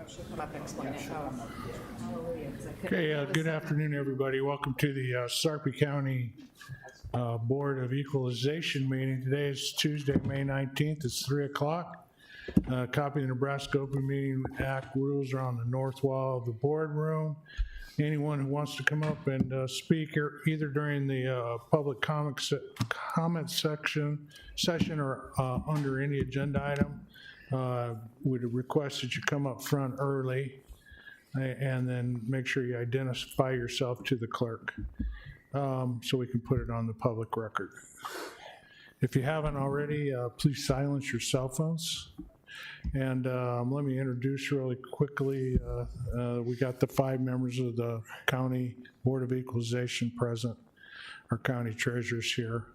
She'll come up and explain it. Oh, hallelujah, 'cause I couldn't- Okay, good afternoon, everybody. Welcome to the Sarpy County Board of Equalization meeting. Today is Tuesday, May 19th. It's 3 o'clock. Copy of the Nebraska Open Meeting Act rules are on the north wall of the boardroom. Anyone who wants to come up and speak either during the public comment session or under any agenda item, would request that you come up front early and then make sure you identify yourself to the clerk so we can put it on the public record. If you haven't already, please silence your cell phones. And let me introduce really quickly, we got the 5 members of the County Board of Equalization present. Our county treasurer's here,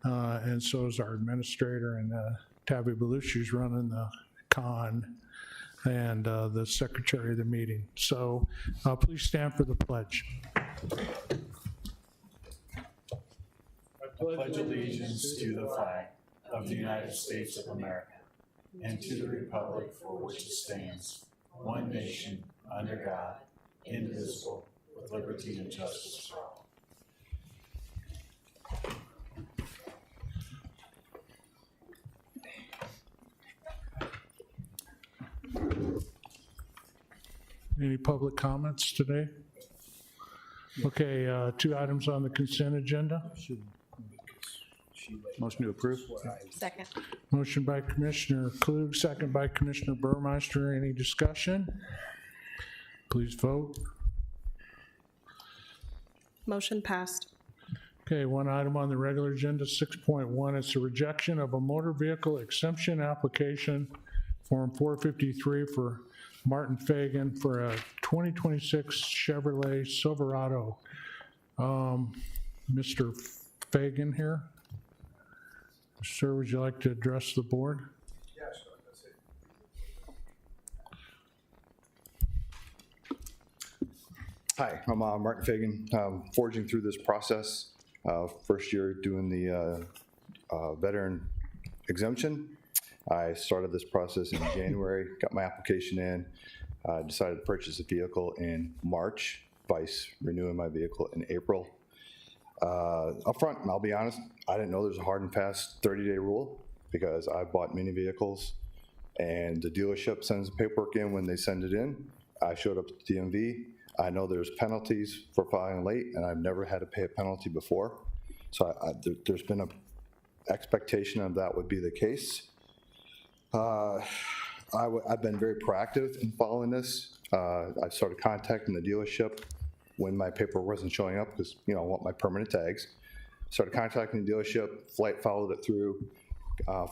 and so is our administrator, and Tabby Belushi's running the con, and the secretary of the meeting. So please stand for the pledge. I pledge allegiance to the flag of the United States of America and to the republic for which it stands, one nation, under God, indivisible, with liberty and justice for all. Any public comments today? Okay, 2 items on the consent agenda. Motion to approve? Second. Motion by Commissioner Klug, second by Commissioner Burmeister. Any discussion? Please vote. Motion passed. Okay, 1 item on the regular agenda, 6.1, it's a rejection of a motor vehicle exemption application, Form 453 for Martin Fagan for a 2026 Chevrolet Silverado. Mr. Fagan here. Sir, would you like to address the board? Yeah, sure, that's it. Hi, I'm Martin Fagan, forging through this process. First year doing the veteran exemption. I started this process in January, got my application in, decided to purchase a vehicle in March, vice renewing my vehicle in April. Up front, and I'll be honest, I didn't know there's a hard and fast 30-day rule because I bought many vehicles and the dealership sends the paperwork in when they send it in. I showed up at the DMV. I know there's penalties for filing late and I've never had to pay a penalty before. So there's been an expectation of that would be the case. I've been very proactive in following this. I started contacting the dealership when my paperwork wasn't showing up because, I want my permanent tags. Started contacting the dealership, followed it through,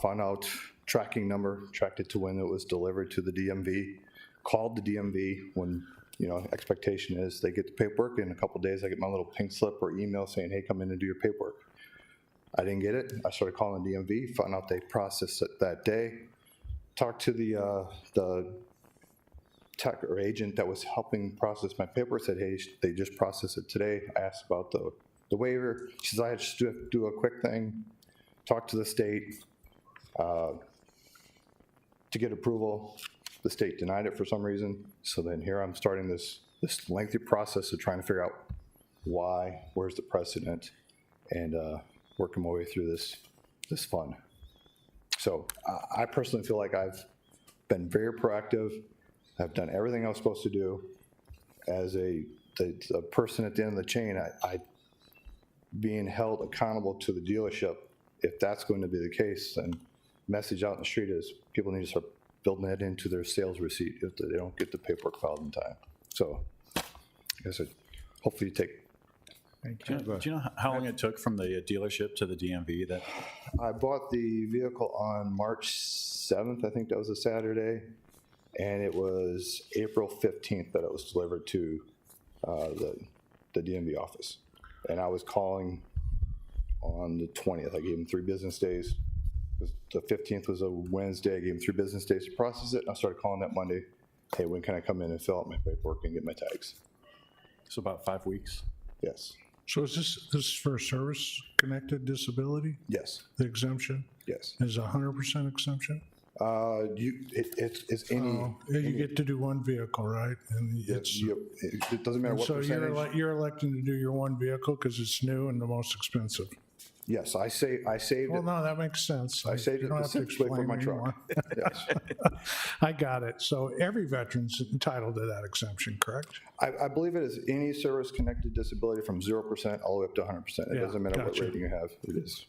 found out tracking number, tracked it to when it was delivered to the DMV, called the DMV when, expectation is they get the paperwork. In a couple of days, I get my little pink slip or email saying, hey, come in and do your paperwork. I didn't get it. I started calling the DMV, found out they processed it that day. Talked to the tech or agent that was helping process my paper, said, hey, they just processed it today. I asked about the waiver. She says, I just do a quick thing, talk to the state to get approval. The state denied it for some reason. So then here I'm starting this lengthy process of trying to figure out why, where's the precedent, and working my way through this fun. So I personally feel like I've been very proactive. I've done everything I was supposed to do. As the person at the end of the chain, I being held accountable to the dealership. If that's going to be the case, then message out in the street is people need to start building that into their sales receipt if they don't get the paperwork filed in time. So I guess hopefully you take. Do you know how long it took from the dealership to the DMV? That I bought the vehicle on March 7th, I think that was a Saturday, and it was April 15th that it was delivered to the DMV office. And I was calling on the 20th. I gave them 3 business days. The 15th was a Wednesday. I gave them 3 business days to process it. And I started calling that Monday. Hey, when can I come in and fill out my paperwork and get my tags? so about 5 weeks. Yes. So is this for service-connected disability? Yes. The exemption Yes. is 100% exemption? It's any, You get to do one vehicle, right? And it's, it doesn't matter what so percentage. you're electing to do your one vehicle because it's new and the most expensive. Yes, I saved Well, it. no, that makes sense. I saved You it don't have to specifically for explain my truck. anymore. Yes. I got it. So every veteran's entitled to that exemption, correct? I believe it is any service-connected disability from 0% all the way up to 100%. It Yeah, doesn't matter what gotcha. rating you have, it is.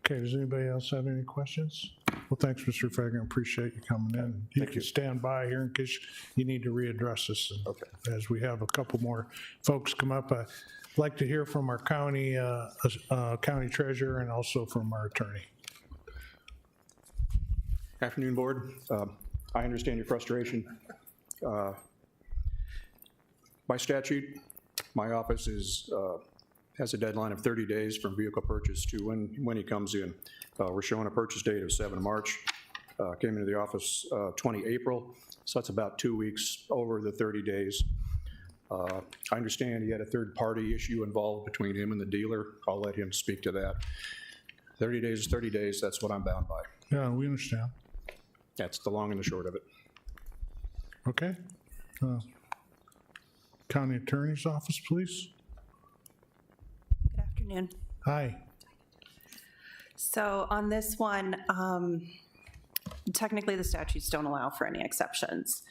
Okay, does anybody else have any questions? Well, thanks, Mr. Fagan, appreciate you coming in. You can stand by here in case you need to readdress this. Okay. As we have a couple more folks come up, I'd like to hear from our county treasurer and also from our attorney. Afternoon, Board. I understand your frustration. By statute, my office has a deadline of 30 days from vehicle purchase to when he comes in. We're showing a purchase date of 7 March. Came into the office 20 April, so that's about 2 weeks over the 30 days. I understand he had a third-party issue involved between him and the dealer. I'll let him speak to that. 30 days is 30 days, that's what I'm bound by. Yeah, we understand. That's the long and the short of it. Okay. County Attorney's Office, please. Good afternoon. Hi. So on this one, technically the statutes don't allow for any exceptions.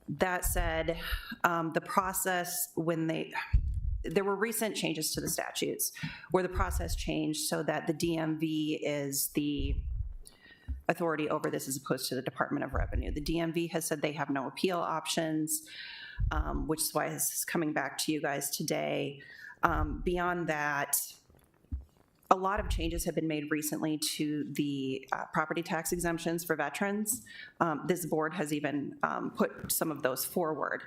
That said, the process there were recent changes to the statutes where the process changed so that the DMV is the authority over this as opposed to the Department of Revenue. The DMV has said they have no appeal options, which is why this is coming back to you guys today. Beyond that, a lot of changes have been made recently to the property tax exemptions for veterans. This board has even put some of those forward.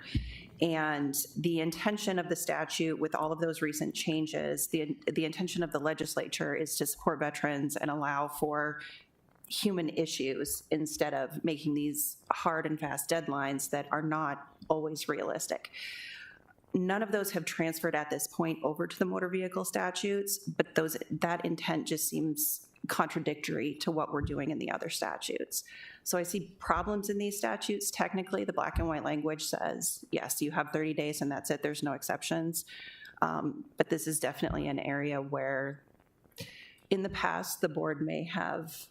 And the intention of the statute with all of those recent changes, the intention of the legislature is to support veterans and allow for human issues instead of making these hard and fast deadlines that are not always realistic. None of those have transferred at this point over to the motor vehicle statutes, but that intent just seems contradictory to what we're doing in the other statutes. So I see problems in these statutes. Technically, the black and white language says, yes, you have 30 days and that's it, there's no exceptions. But this is definitely an area where in the past, the board may have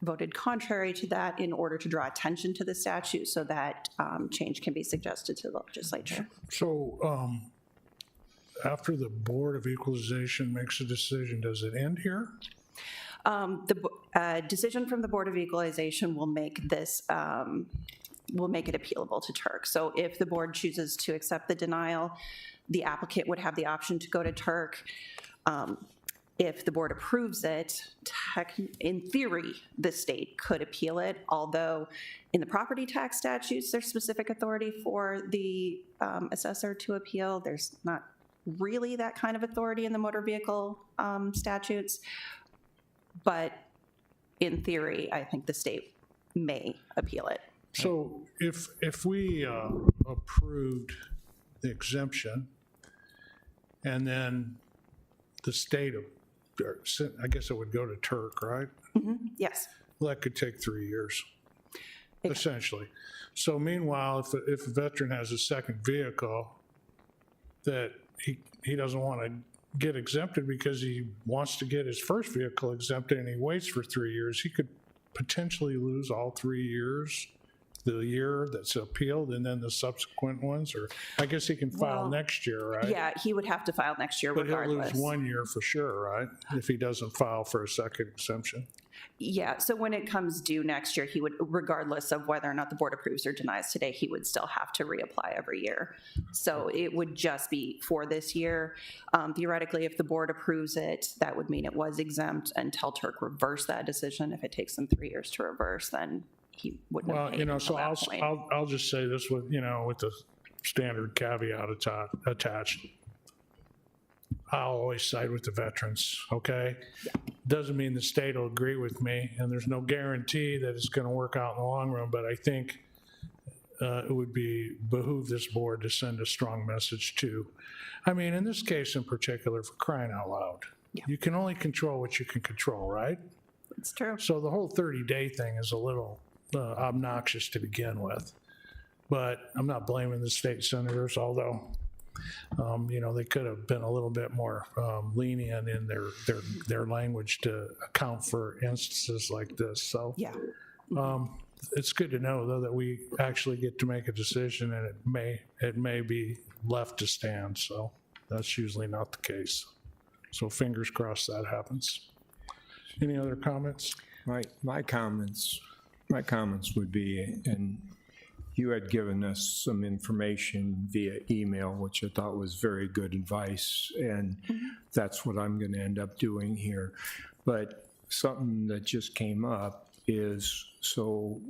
voted contrary to that in order to draw attention to the statute so that change can be suggested to the legislature. So after the Board of Equalization makes a decision, does it end here? The decision from the Board of Equalization will make this, will make it appealable to Turk. So if the board chooses to accept the denial, the applicant would have the option to go to Turk. If the board approves it, in theory, the state could appeal it, although in the property tax statutes, there's specific authority for the assessor to appeal. There's not really that kind of authority in the motor vehicle statutes. But in theory, I think the state may appeal it. So if we approved the exemption and then the state of, I guess it would go to Turk, right? Yes. Well, that could take 3 years, essentially. So meanwhile, if a veteran has a second vehicle that he doesn't want to get exempted because he wants to get his first vehicle exempted and he waits for 3 years, he could potentially lose all 3 years, the year that's appealed and then the subsequent ones, or I guess he can file Well, next year, right? Yeah, he would have to file next year But he'll regardless. lose 1 year for sure, right? If he doesn't file for a second exemption. Yeah, so when it comes due next year, he would, regardless of whether or not the board approves or denies today, he would still have to reapply every year. So it would just be for this year. Theoretically, if the board approves it, that would mean it was exempt until Turk reversed that decision. If it takes them 3 years to reverse, then he wouldn't have Well, paid so until that point. I'll just say this with the standard caveat attached. I'll always side with the veterans, okay? Doesn't mean the state will agree with me, and there's no guarantee that it's going to work out in the long run, but I think it would behoove this board to send a strong message to, in this case in particular, for crying out loud. Yeah. You can only control what you can control, right? It's true. So the whole 30-day thing is a little obnoxious to begin with. But I'm not blaming the state senators, although, they could have been a little bit more lenient in their language to account for instances like this. So Yeah. it's good to know, though, that we actually get to make a decision, and it may be left to stand. So that's usually not the case. So fingers crossed that happens. Any other comments? My comments would be, and you had given us some information via email, which I thought was very good advice, and that's what I'm going to end up doing here. But something that just came up is, so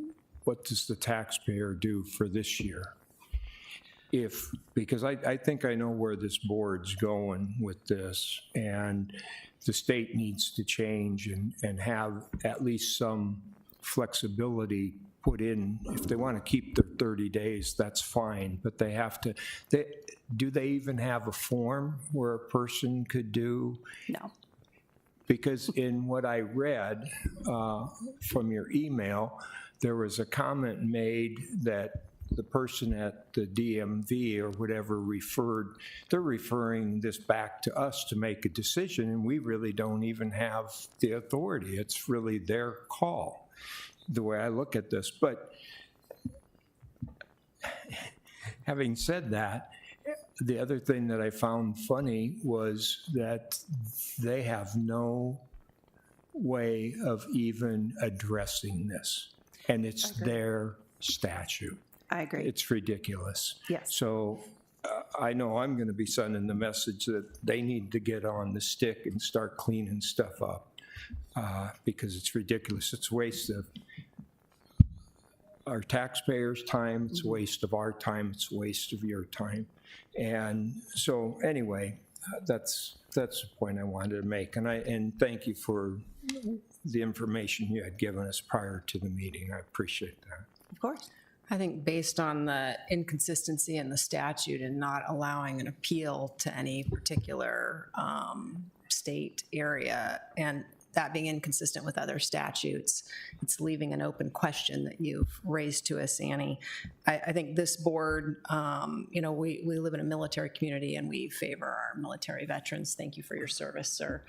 what does the taxpayer do for this year? Because I think I know where this board's going with this, and the state needs to change and have at least some flexibility put in. If they want to keep their 30 days, that's fine, but they have to, do they even have a form where a person could do? No. Because in what I read from your email, there was a comment made that the person at the DMV or whatever they're referring this back to us to make a decision, and we really don't even have the authority. It's really their call, the way I look at this. But having said that, the other thing that I found funny was that they have no way of even addressing this, and it's their statute. I agree. It's ridiculous. Yes. So I know I'm going to be sending the message that they need to get on the stick and start cleaning stuff up because it's ridiculous. It's a waste of our taxpayers' time. It's a waste of our time. It's a waste of your time. And so anyway, that's the point I wanted to make. And thank you for the information you had given us prior to the meeting. I appreciate that. Of course. I think based on the inconsistency in the statute and not allowing an appeal to any particular state area, and that being inconsistent with other statutes, it's leaving an open question that you've raised to us, Annie. I think this board, we live in a military community and we favor our military veterans. Thank you for your service, sir.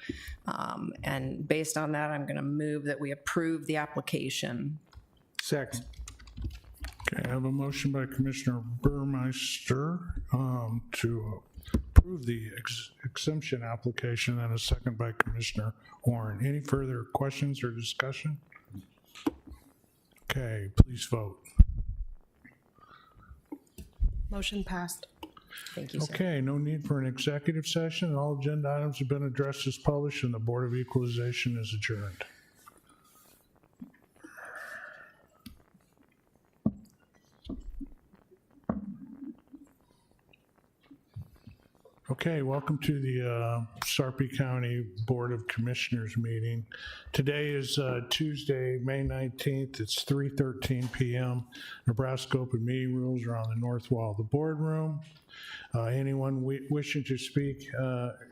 And based on that, I'm going to move that we approve the application. Second. Okay, I have a motion by Commissioner Burmeister to approve the exemption application, and a second by Commissioner Warren. Any further questions or discussion? Okay, please vote. Motion passed. Thank you, sir. Okay, no need for an executive session. All agenda items have been addressed as published, and the Board of Equalization is adjourned. Okay, welcome to the Sarpy County Board of Commissioners meeting. Today is Tuesday, May 19th. It's 3:13 p.m. Nebraska open meeting rules are on the north wall of the boardroom. Anyone wishing to speak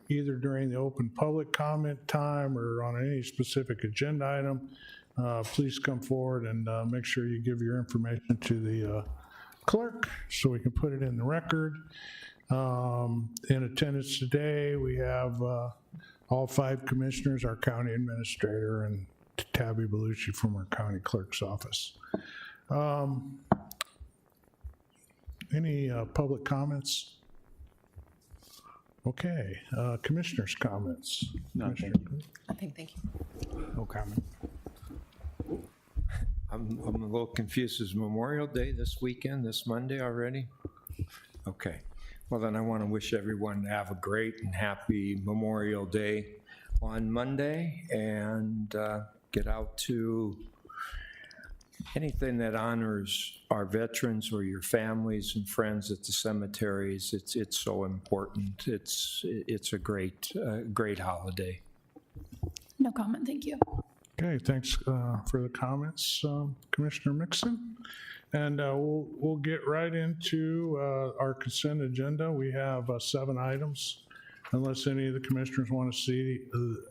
either during the open public comment time or on any specific agenda item, please come forward and make sure you give your information to the clerk so we can put it in the record. In attendance today, we have all 5 commissioners, our county administrator, and Tabby Bellucci from our county clerk's office. Any public comments? Okay, commissioners' comments. Nothing. Nothing, thank you. No comment. I'm a little confused. Is Memorial Day this weekend, this Monday already? Okay. Well, then I want to wish everyone to have a great and happy Memorial Day on Monday, and get out to anything that honors our veterans or your families and friends at the cemeteries. It's so important. It's a great holiday. No comment, thank you. Okay, thanks for the comments, Commissioner Mixon. And we'll get right into our consent agenda. We have 7 items Unless any of the commissioners want to see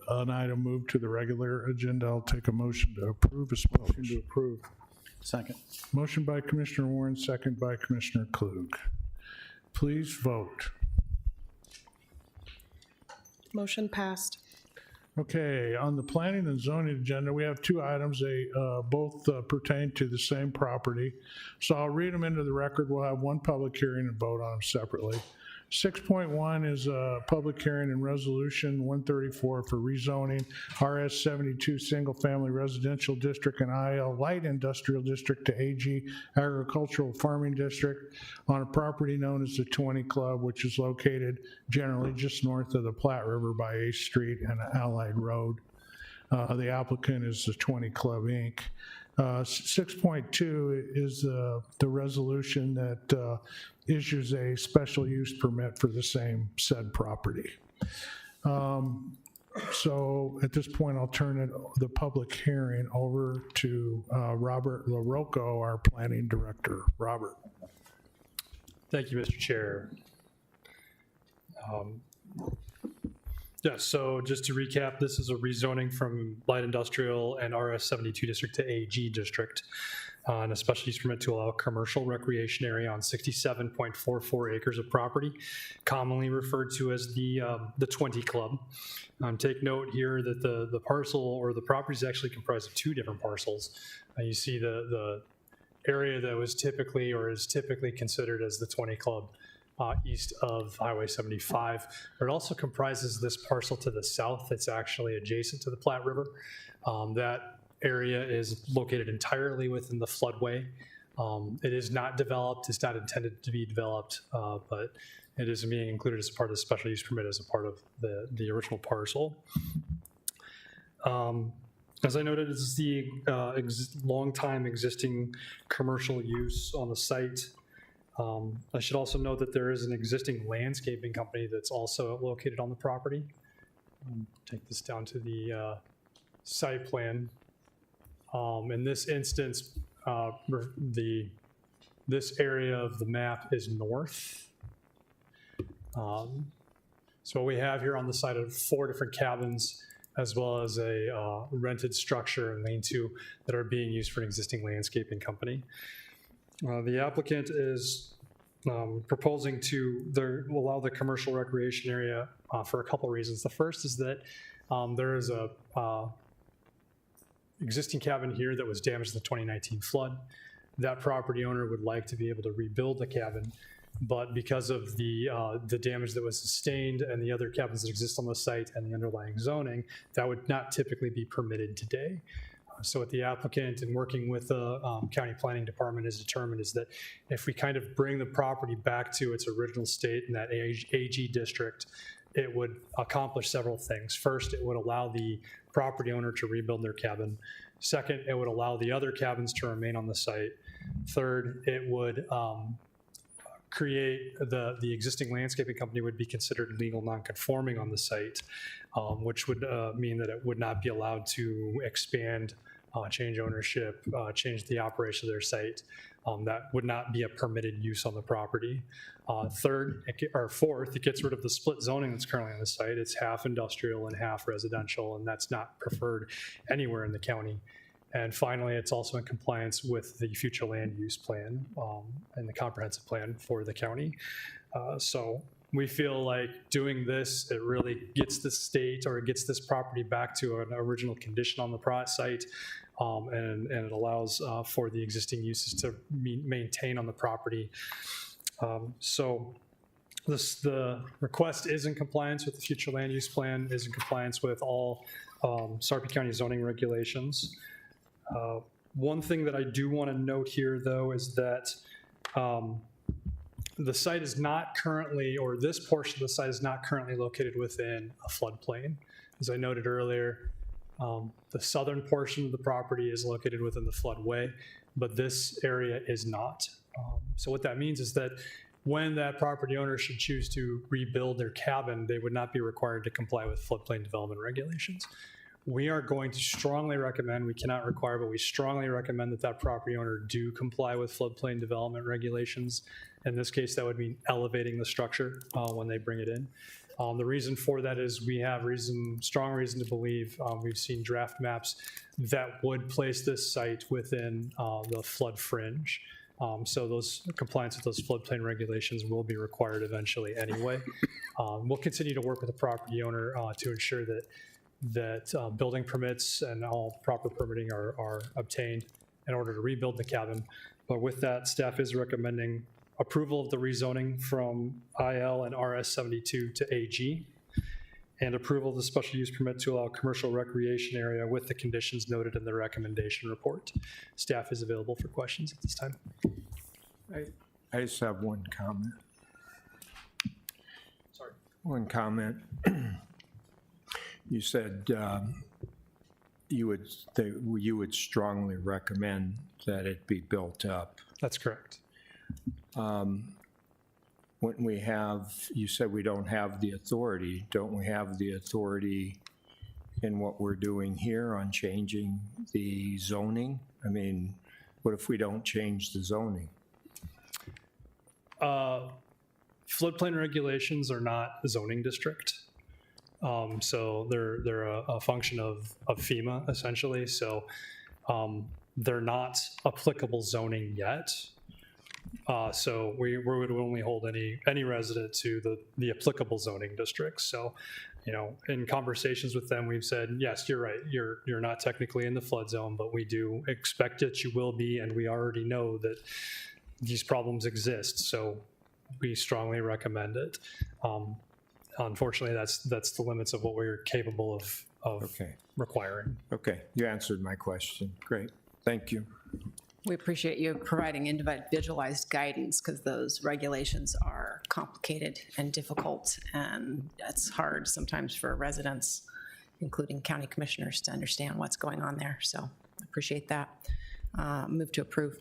an item moved to the regular agenda, I'll take a motion to approve as well. Motion to approve. Second. Motion by Commissioner Warren, second by Commissioner Klug. Please vote. Motion passed. Okay, on the planning and zoning agenda, we have two items. They both pertain to the same property. So I'll read them into the record. We'll have one public hearing and vote on them separately. 6.1 is a public hearing and resolution 134 for rezoning RS 72 Single Family Residential District and IL Light Industrial District to AG Agricultural Farming District on a property known as the 20 Club, which is located generally just north of the Platte River by 8th Street and Allied Road. The applicant is the 20 Club, Inc. 6.2 is the resolution that issues a special use permit for the same said property. So at this point, I'll turn the public hearing over to Robert LaRocco, our planning director. Robert. Thank you, Mr. Chair. Yeah, so just to recap, this is a rezoning from light industrial and RS 72 district to AG district, and a special use permit to allow commercial recreation area on 67.44 acres of property, commonly referred to as the 20 Club. Take note here that the parcel or the property is actually comprised of two different parcels. You see the area that was typically or is typically considered as the 20 Club. East of Highway 75. It also comprises this parcel to the south that's actually adjacent to the Platte River. That area is located entirely within the floodway. It is not developed, it's not intended to be developed, but it is being included as part of the special use permit as a part of the original parcel. As I noted, this is the long-time existing commercial use on the site. I should also note that there is an existing landscaping company that's also located on the property. Take this down to the site plan. In this instance, this area of the map is north. So what we have here on the site are 4 different cabins, as well as a rented structure and lean-to that are being used for an existing landscaping company. The applicant is proposing to allow the commercial recreation area for a couple reasons. The first is that there is a existing cabin here that was damaged in the 2019 flood. That property owner would like to be able to rebuild the cabin, but because of the damage that was sustained and the other cabins that exist on the site and the underlying zoning, that would not typically be permitted today. So what the applicant and working with the county planning department has determined is that if we kind of bring the property back to its original state in that AG district, it would accomplish several things. First, it would allow the property owner to rebuild their cabin. Second, it would allow the other cabins to remain on the site. Third, it would create the existing landscaping company would be considered legal non-conforming on the site, which would mean that it would not be allowed to expand, change ownership, change the operation of their site. That would not be a permitted use on the property. Fourth, it gets rid of the split zoning that's currently on the site. It's half industrial and half residential, and that's not preferred anywhere in the county. And finally, it's also in compliance with the future land use plan and the comprehensive plan for the county. So we feel like doing this, it really gets the state or it gets this property back to an original condition on the site, and it allows for the existing uses to maintain on the property. So the request is in compliance with the future land use plan, is in compliance with all Sarpy County zoning regulations. One thing that I do want to note here, though, is that the site is not currently, or this portion of the site is not currently located within a floodplain. As I noted earlier, the southern portion of the property is located within the floodway, but this area is not. So what that means is that when that property owner should choose to rebuild their cabin, they would not be required to comply with floodplain development regulations. We are going to strongly recommend, we cannot require, but we strongly recommend that that property owner do comply with floodplain development regulations. In this case, that would mean elevating the structure when they bring it in. The reason for that is we have strong reason to believe, we've seen draft maps that would place this site within the flood fringe. So those compliance with those floodplain regulations will be required eventually anyway. We'll continue to work with the property owner to ensure that building permits and all proper permitting are obtained in order to rebuild the cabin. But with that, staff is recommending approval of the rezoning from IL and RS 72 to AG, and approval of the special use permit to allow commercial recreation area with the conditions noted in the recommendation report. Staff is available for questions at this time. I just have one comment. Sorry. One comment. You said you would strongly recommend that it be built up. That's correct. When we have, you said we don't have the authority, don't we have the authority in what we're doing here on changing the zoning? I mean, what if we don't change the zoning? Floodplain regulations are not a zoning district. So they're a function of FEMA essentially. So they're not applicable zoning yet. So we would only hold any resident to the applicable zoning districts. So, you know, in conversations with them, we've said, yes, you're right. You're not technically in the flood zone, but we do expect that you will be, and we already know that these problems exist. So we strongly recommend it. Unfortunately, that's the limits of what we're capable of Okay. requiring. Okay, you answered my question. Great, thank you. We appreciate you providing individualized guidance because those regulations are complicated and difficult, and it's hard sometimes for residents, including county commissioners, to understand what's going on there. So I appreciate that. Move to approve.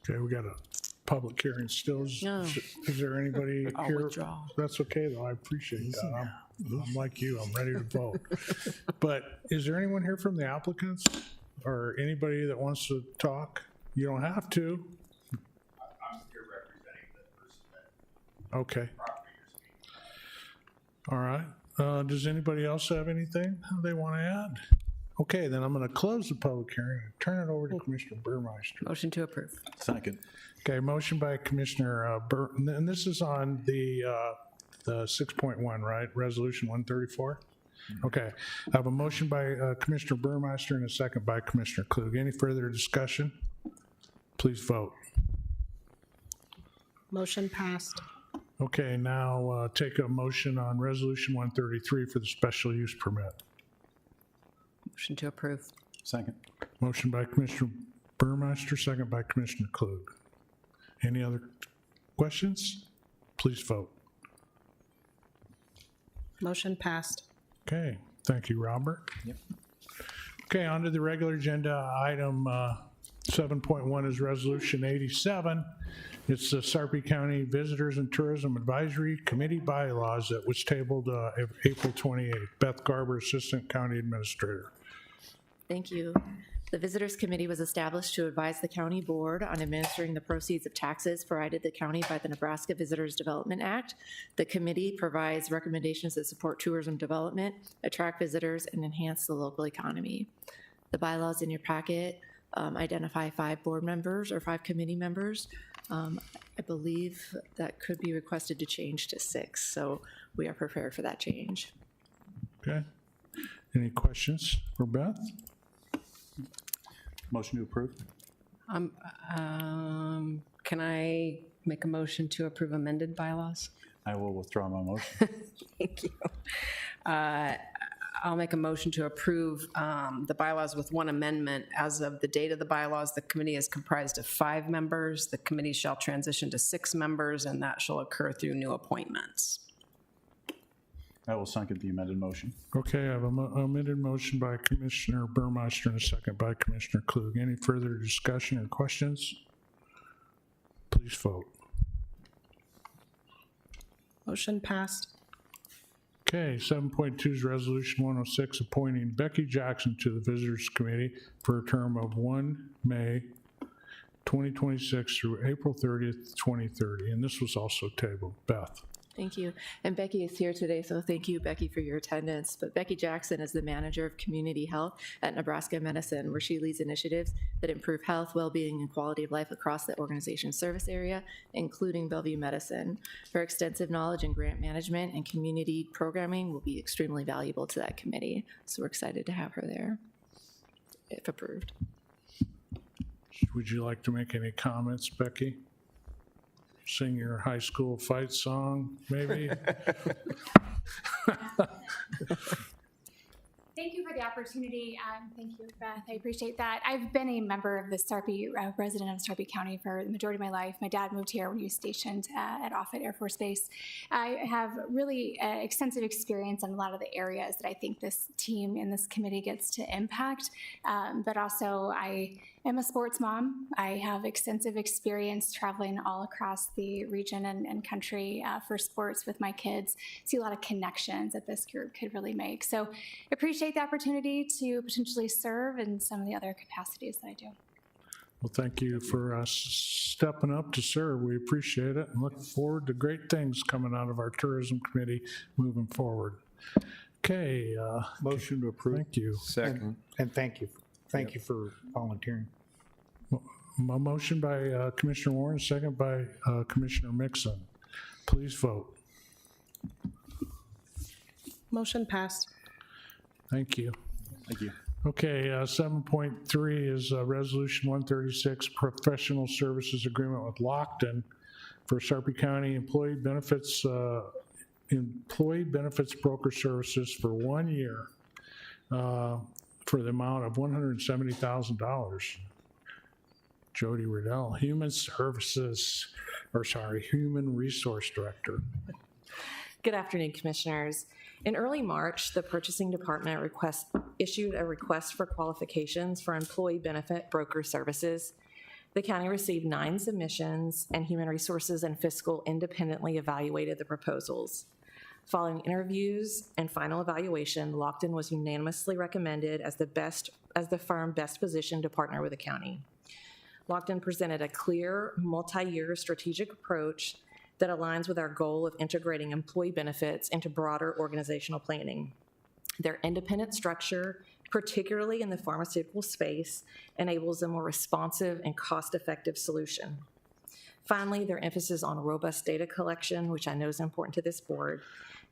Okay, we got a public hearing still. No. Is there anybody I'll here? withdraw. That's okay, though. I appreciate that. I'm like you. I'm ready to vote. But is there anyone here from the applicants or anybody that wants to talk? You don't have to. I'm here representing the person that Okay. property is being. All right. Does anybody else have anything they want to add? Okay, then I'm going to close the public hearing and turn it over to Commissioner Burmeister. Motion to approve. Second. Okay, motion by Commissioner and this is on the 6.1, right? Resolution 134? Okay, I have a motion by Commissioner Burmeister and a second by Commissioner Klug. Any further discussion? Please vote. Motion passed. Okay, now take a motion on Resolution 133 for the special use permit. Motion to approve. Second. Motion by Commissioner Burmeister, second by Commissioner Klug. Any other questions? Please vote. Motion passed. Okay, thank you, Robert. Yep. Okay, on to the regular agenda. Item 7.1 is Resolution 87. It's the Sarpy County Visitors and Tourism Advisory Committee bylaws that was tabled April 28th. Beth Garber, Assistant County Administrator. Thank you. The Visitors Committee was established to advise the county board on administering the proceeds of taxes provided the county by the Nebraska Visitors Development Act. The committee provides recommendations that support tourism development, attract visitors, and enhance the local economy. The bylaws in your packet identify 5 board members or 5 committee members. I believe that could be requested to change to 6, so we are prepared for that change. Okay. Any questions for Beth? Motion to approve. Can I make a motion to approve amended bylaws? I will withdraw my motion. Thank you. I'll make a motion to approve the bylaws with one amendment. As of the date of the bylaws, the committee is comprised of 5 members. The committee shall transition to 6 members, and that shall occur through new appointments. I will second the amended motion. Okay, I have an amended motion by Commissioner Burmeister and a second by Commissioner Klug. Any further discussion or questions? Please vote. Motion passed. Okay, 7.2 is Resolution 106, appointing Becky Jackson to the Visitors Committee for a term of 1 May 2026 through April 30th, 2030. And this was also tabled. Beth. Thank you. And Becky is here today, so thank you, Becky, for your attendance. But Becky Jackson is the manager of community health at Nebraska Medicine, where she leads initiatives that improve health, well-being, and quality of life across the organization's service area, including Bellevue Medicine. Her extensive knowledge in grant management and community programming will be extremely valuable to that committee. So we're excited to have her there, if approved. Would you like to make any comments, Becky? Sing your high school fight song, maybe? Thank you for the opportunity. Thank you, Beth. I appreciate that. I've been a member of the Sarpy, resident of Sarpy County for the majority of my life. My dad moved here when he was stationed at Offutt Air Force Base. I have really extensive experience in a lot of the areas that I think this team and this committee gets to impact. But also, I am a sports mom. I have extensive experience traveling all across the region and country for sports with my kids. See a lot of connections that this group could really make. So appreciate the opportunity to potentially serve in some of the other capacities that I do. Well, thank you for stepping up to serve. We appreciate it and look forward to great things coming out of our tourism committee moving forward. Okay. Motion to approve. Thank you. Second. And thank you. Thank you for volunteering. A motion by Commissioner Warren, second by Commissioner Mixon. Please vote. Motion passed. Thank you. Thank you. Okay, 7.3 is Resolution 136, Professional Services Agreement with Lockton for Sarpy County Employee Benefits Broker Services for 1 year for the amount of $170,000. Jody Riddell, Human Resource Director. Good afternoon, Commissioners. In early March, the Purchasing Department issued a request for qualifications for employee benefit broker services. The county received 9 submissions, and Human Resources and Fiscal independently evaluated the proposals. Following interviews and final evaluation, Lockton was unanimously recommended as the firm best positioned to partner with the county. Lockton presented a clear, multi-year strategic approach that aligns with our goal of integrating employee benefits into broader organizational planning. Their independent structure, particularly in the pharmaceutical space, enables a more responsive and cost-effective solution. Finally, their emphasis on robust data collection, which I know is important to this board,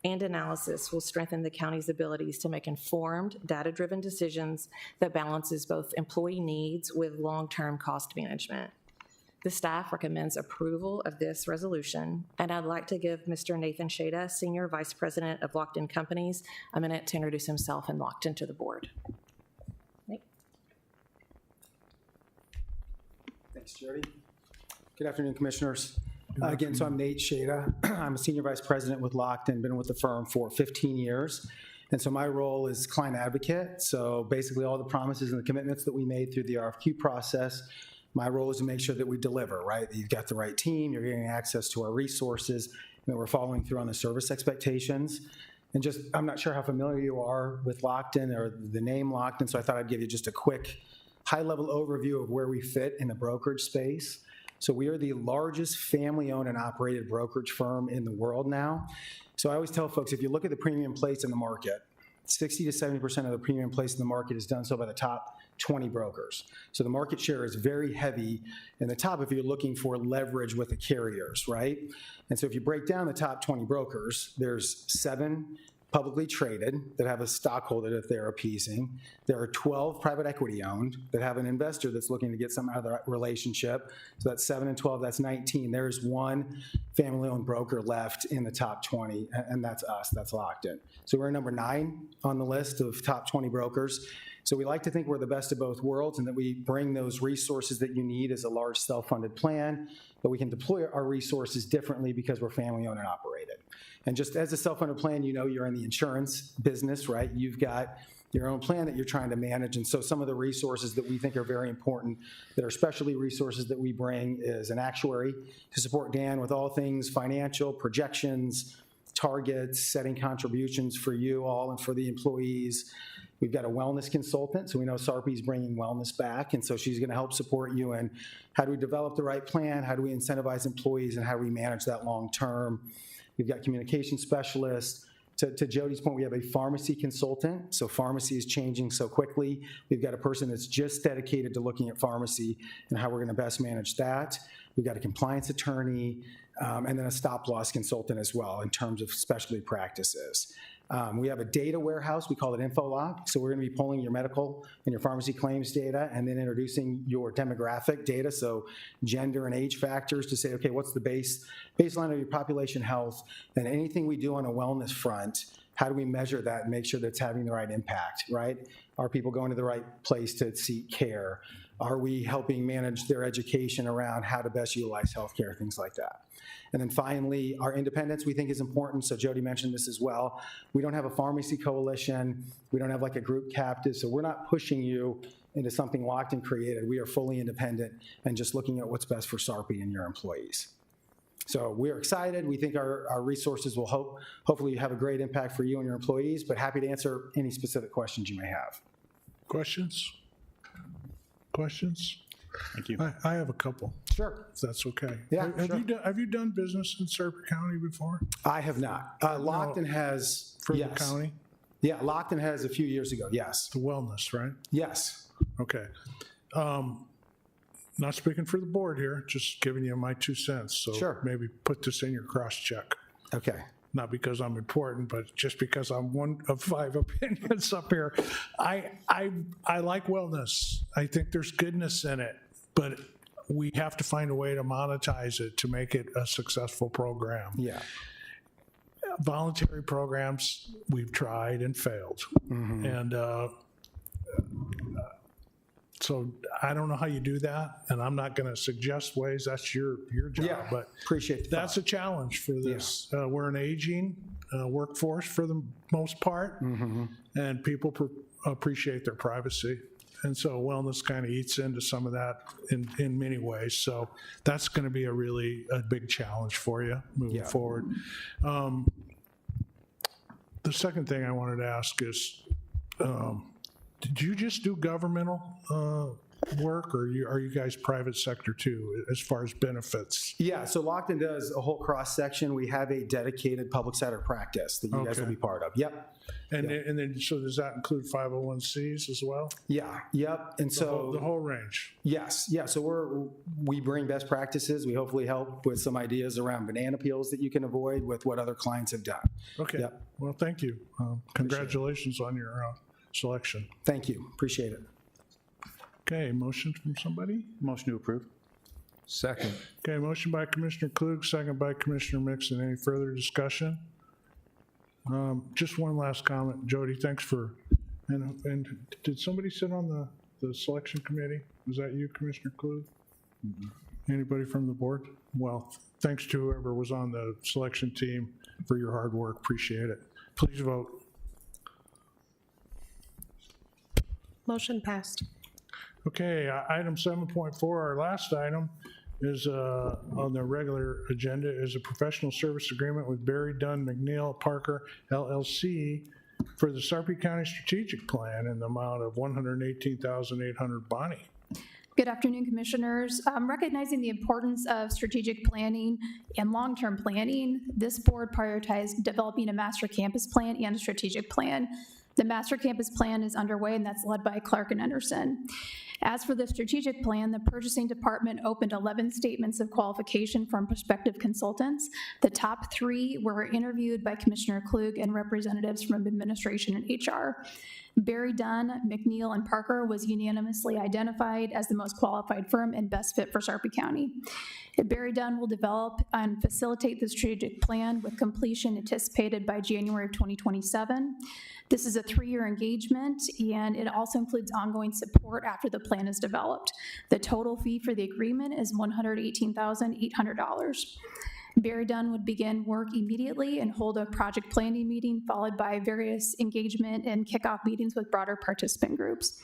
and analysis will strengthen the county's abilities to make informed, data-driven decisions that balances both employee needs with long-term cost management. The staff recommends approval of this resolution, and I'd like to give Mr. Nathan Shada, Senior Vice President of Lockton Companies, a minute to introduce himself and Lockton to the board. Nate. Thanks, Jody. Good afternoon, Commissioners. Again, so I'm Nate Shada. I'm a Senior Vice President with Lockton, been with the firm for 15 years. And so my role is client advocate. So basically all the promises and the commitments that we made through the RFQ process, my role is to make sure that we deliver, right? That you've got the right team, you're getting access to our resources, and that we're following through on the service expectations. And just, I'm not sure how familiar you are with Lockton or the name Lockton, so I thought I'd give you just a quick high-level overview of where we fit in the brokerage space. So we are the largest family-owned and operated brokerage firm in the world now. So I always tell folks, if you look at the premium placed in the market, 60 to 70% of the premium placed in the market is done so by the top 20 brokers. So the market share is very heavy in the top if you're looking for leverage with the carriers, right? And so if you break down the top 20 brokers, there's 7 publicly traded that have a stockholder that they're appeasing. There are 12 private equity owned that have an investor that's looking to get some out of that relationship. So that's 7 and 12, that's 19. There is 1 family-owned broker left in the top 20, and that's us, that's Lockton. So we're number 9 on the list of top 20 brokers. So we like to think we're the best of both worlds and that we bring those resources that you need as a large self-funded plan, but we can deploy our resources differently because we're family-owned and operated. And just as a self-funded plan, you know you're in the insurance business, right? You've got your own plan that you're trying to manage. And so some of the resources that we think are very important that are specialty resources that we bring is an actuary to support Dan with all things financial, projections, targets, setting contributions for you all and for the employees. We've got a wellness consultant, so we know Sarpy's bringing wellness back, and so she's going to help support you in how do we develop the right plan, how do we incentivize employees, and how do we manage that long term. we've got communication specialists. To Jody's point, we have a pharmacy consultant, so pharmacy is changing so quickly. We've got a person that's just dedicated to looking at pharmacy and how we're going to best manage that. We've got a compliance attorney, and then a stop-loss consultant as well in terms of specialty practices. We have a data warehouse, we call it InfoLog, so we're going to be pulling your medical and your pharmacy claims data and then introducing your demographic data, so gender and age factors to say, okay, what's the baseline of your population health, and anything we do on a wellness front, how do we measure that and make sure that it's having the right impact, right? Are people going to the right place to seek care? Are we helping manage their education around how to best utilize healthcare, things like that? And then finally, our independence we think is important. So Jody mentioned this as well. We don't have a pharmacy coalition. We don't have like a group captive. So we're not pushing you into something locked and created. We are fully independent and just looking at what's best for SARPI and your employees. So we're excited. We think our resources will hopefully have a great impact for you and your employees, but happy to answer any specific questions you may have. Questions? Questions? Thank you. I have a couple, Sure. if that's okay. Yeah, Have you done business in Sarpy County before? I have not. Lockton has. For the yes. county? Yeah, Lockton has a few years ago, yes. The wellness, right? Yes. Okay. Not speaking for the board here, just giving you my 2 cents. So Sure. maybe put this in your cross-check. Okay. Not because I'm important, but just because I'm one of 5 opinions up here. I like wellness. I think there's goodness in it, but we have to find a way to monetize it to make it a successful program. Yeah. Voluntary programs, we've tried and failed. And so I don't know how you do that, and I'm not going to suggest ways. That's your job. Yeah, but appreciate the that's a challenge for this. We're an aging workforce for the most part, and people appreciate their privacy. And so wellness kind of eats into some of that in many ways. So that's going to be a big challenge for you moving forward. The second thing I wanted to ask is, did you just do governmental work, or are you guys private sector too, as far as benefits? Yeah, so Lockton does a whole cross-section. We have a dedicated public sector practice that you guys will be part of. Yep. And then, so does that include 501Cs as well? Yeah, yep. And so the whole range? Yes, yeah, so we bring best practices. We hopefully help with some ideas around banana peels that you can avoid with what other clients have done. Okay, Yep. well, thank you. Congratulations on your selection. Thank you, appreciate it. Okay, motion from somebody? Motion to approve. Second. Okay, motion by Commissioner Klug, second by Commissioner Mixon. Any further discussion? Just one last comment. Jody, thanks for, and did somebody sit on the selection committee? Was that you, Commissioner Klug? Anybody from the board? Well, thanks to whoever was on the selection team for your hard work. Appreciate it. Please vote. Motion passed. Okay, item 7.4, our last item is on the regular agenda is a professional service agreement with Barry Dunn McNeil Parker LLC for the Sarpy County Strategic Plan in the amount of $118,800. Bonnie. Good afternoon, Commissioners. Recognizing the importance of strategic planning and long-term planning, this board prioritized developing a master campus plan and a strategic plan. The master campus plan is underway, and that's led by Clark and Anderson. As for the strategic plan, the purchasing department opened 11 statements of qualification from prospective consultants. The top 3 were interviewed by Commissioner Klug and representatives from administration and HR. Barry Dunn, McNeil, and Parker was unanimously identified as the most qualified firm and best fit for Sarpy County. Barry Dunn will develop and facilitate the strategic plan with completion anticipated by January of 2027. This is a 3-year engagement, and it also includes ongoing support after the plan is developed. The total fee for the agreement is $118,800. Barry Dunn would begin work immediately and hold a project planning meeting, followed by various engagement and kickoff meetings with broader participant groups.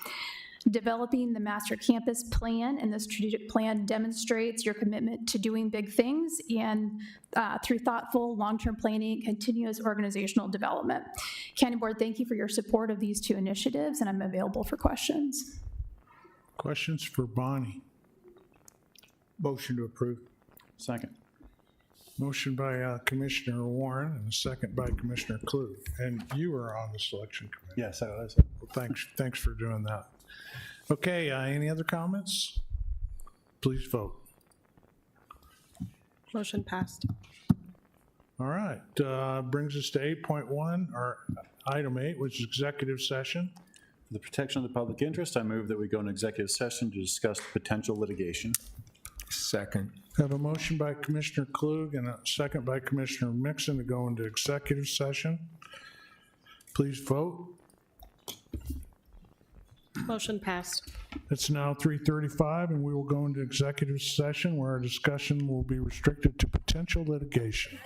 Developing the master campus plan and the strategic plan demonstrates your commitment to doing big things and through thoughtful long-term planning and continuous organizational development. County Board, thank you for your support of these 2 initiatives, and I'm available for questions. Questions for Bonnie? Motion to approve. Second. Motion by Commissioner Warren and a second by Commissioner Klug. And you were on the selection committee. Yes, I was. Well, thanks for doing that. Okay, any other comments? Please vote. Motion passed. All right, brings us to 8.1, or item 8, which is executive session. For the protection of the public interest, I move that we go into executive session to discuss potential litigation. Second. Have a motion by Commissioner Klug and a second by Commissioner Mixon to go into executive session. Please vote. Motion passed. It's now 3:35, and we will go into executive session where our discussion will be restricted to potential litigation.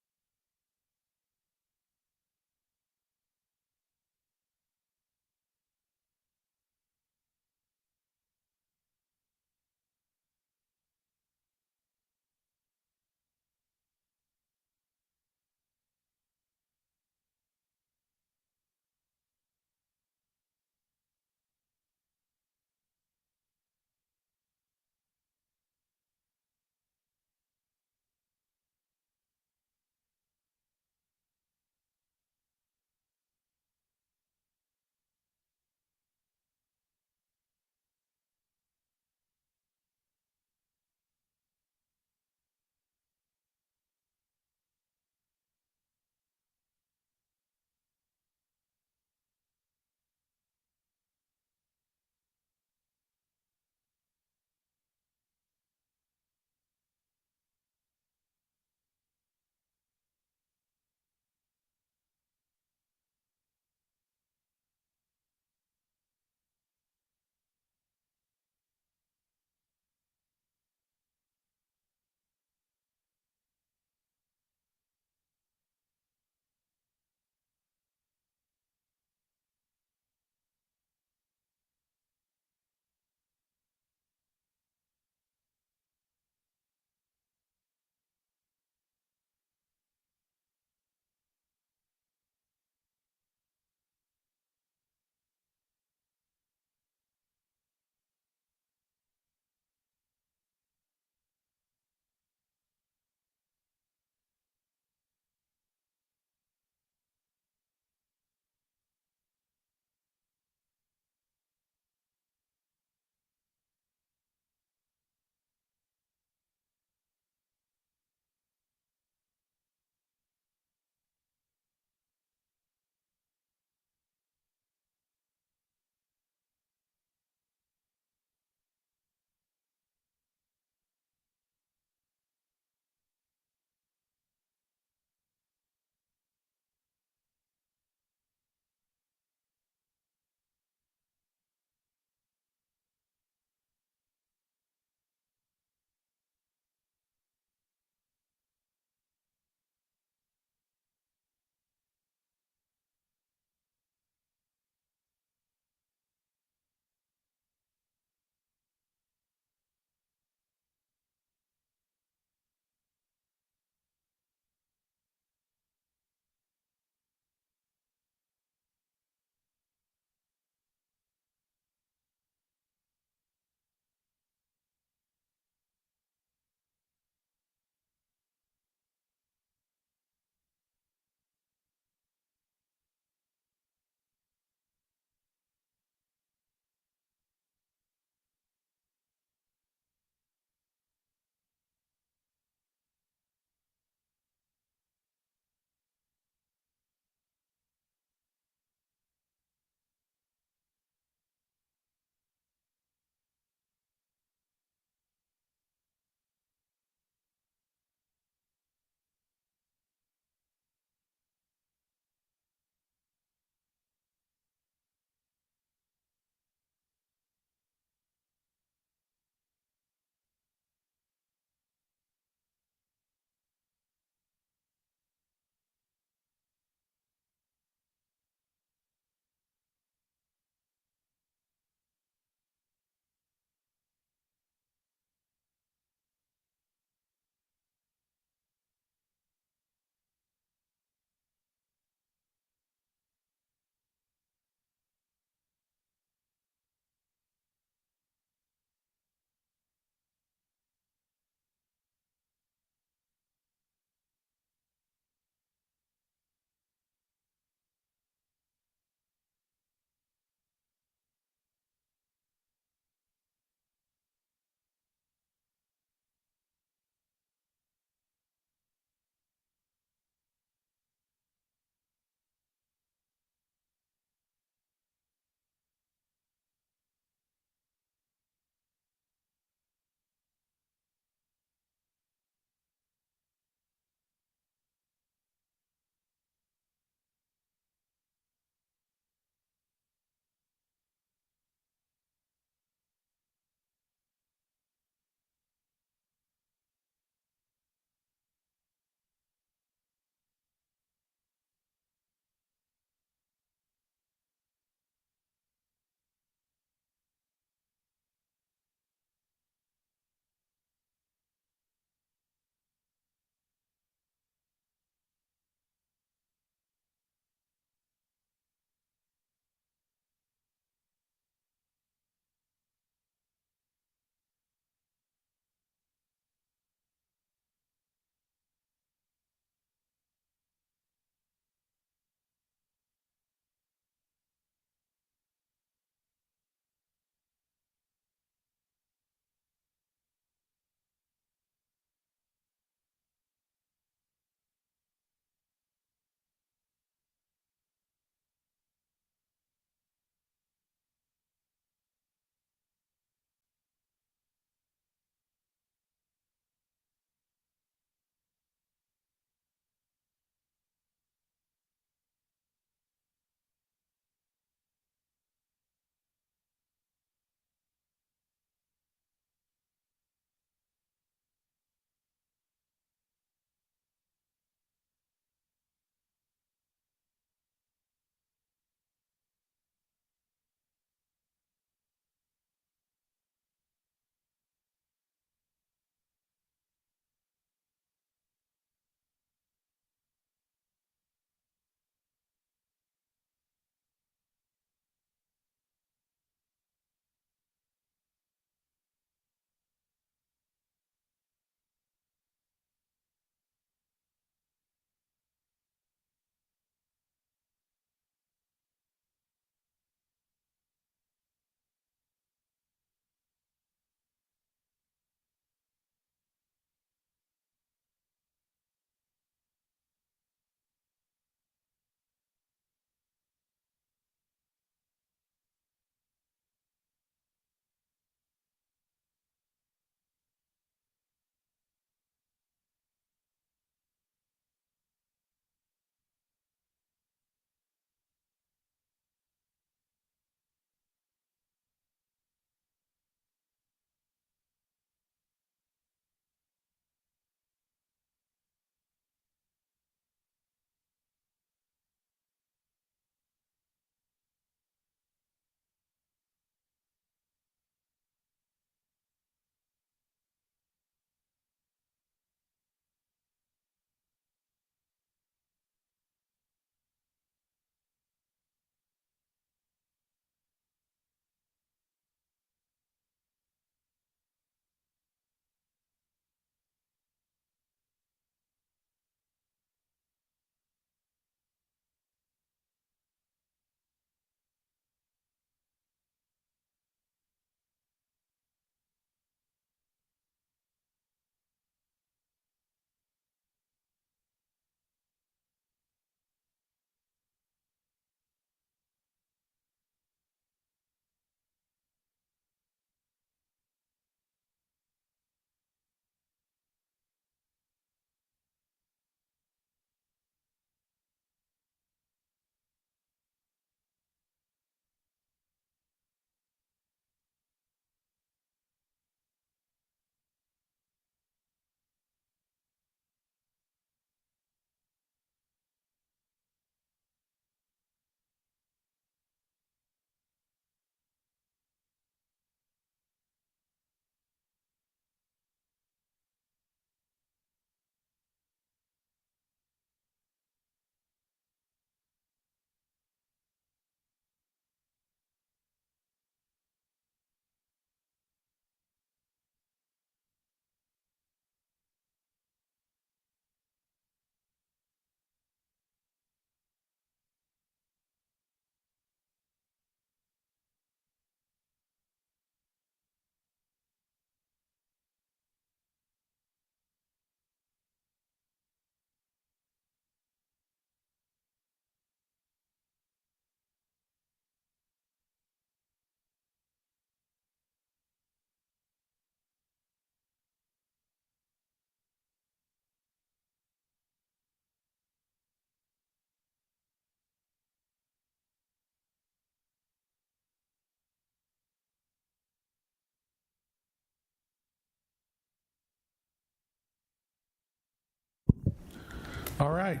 All right.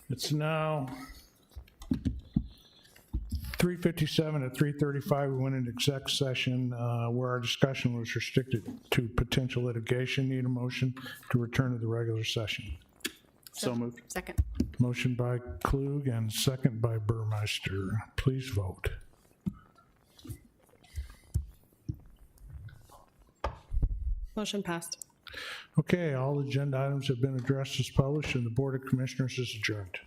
It's now 3:57. At 3:35, we went into exec session where our discussion was restricted to potential litigation. Need a motion to return to the regular session. So moved. Second. Motion by Klug and second by Burmeister. Please vote. Motion passed. Okay, all agenda items have been addressed as published, and the Board of Commissioners is adjourned.